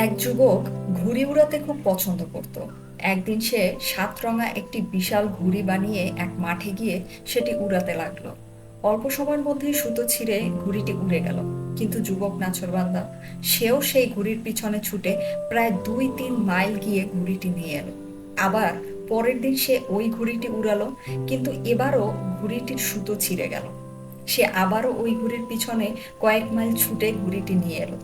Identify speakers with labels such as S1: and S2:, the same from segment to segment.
S1: এক যুবক ঘুড়ি উড়াতে খুব পছন্দ করত। একদিন সে সাতরঙা একটি বিশাল ঘুড়ি বানিয়ে এক মাঠে গিয়ে সেটি উড়াতে লাগলো। অল্প সময়ের মধ্যেই সুতো ছিঁড়ে ঘুড়িটি উড়ে গেল। কিন্তু যুবক নাছোড়বান্দা, সেও সেই ঘুড়ির পিছনে ছুটে প্রায় 2-3 মাইল গিয়ে ঘুড়িটি নিয়ে এলো। আবার পরের দিন সে ওই ঘুড়িটি উড়ালো, কিন্তু এবারও ঘুড়িটির সুতো ছিঁড়ে গেল। সে আবারও ওই ঘুড়ির পিছনে কয়েক মাইল ছুটে ঘুড়িটি নিয়ে এলো।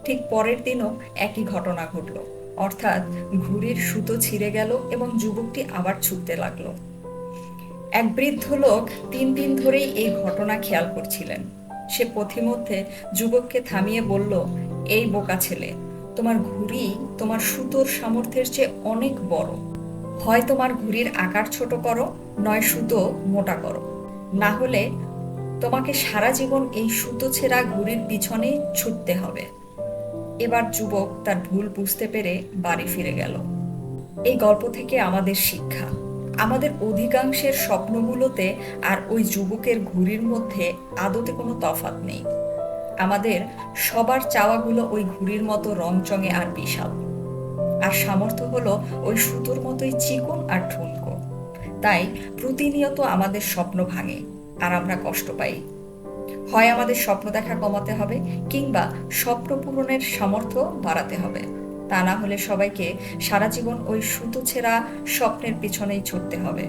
S1: ঠিক পরের দিনও একই ঘটনা ঘটল, অর্থাৎ ঘুড়ির সুতো ছিঁড়ে গেল এবং যুবকটি আবার ছুটতে লাগলো। এক বৃদ্ধ লোক 3 দিন ধরেই এই ঘটনা খেয়াল করছিলেন। সে পথিমধ্যে যুবককে থামিয়ে বলল, এই বোকা ছেলে, তোমার ঘুড়ি তোমার সুতোর সামর্থ্যের চেয়ে অনেক বড়। হয় তোমার ঘুড়ির আকার ছোট করো, নয় সুতো মোটা করো। না হলে তোমাকে সারা জীবন এই সুতো ছেঁড়া ঘুড়ির পিছনেই ছুটতে হবে। এবার যুবক তার ভুল বুঝতে পেরে বাড়ি ফিরে গেল। এই গল্প থেকে আমাদের শিক্ষা: আমাদের অধিকাংশের স্বপ্নগুলোতে আর ওই যুবকের ঘুড়ির মধ্যে আদতে কোনো তফাৎ নেই। আমাদের সবার চাওয়াগুলো ওই ঘুড়ির মতো রংচঙে আর বিশাল, আর সামর্থ্য হলো ওই সুতোর মতোই চিকন আর ঠুনকো। তাই প্রতিনিয়ত আমাদের স্বপ্ন ভাঙে আর আমরা কষ্ট পাই। হয় আমাদের স্বপ্ন দেখা কমাতে হবে, কিংবা স্বপ্ন পূরণের সামর্থ্য বাড়াতে হবে। তা না হলে সবাইকে সারা জীবন ওই সুতো ছেঁড়া স্বপ্নের পিছনেই ছুটতে হবে।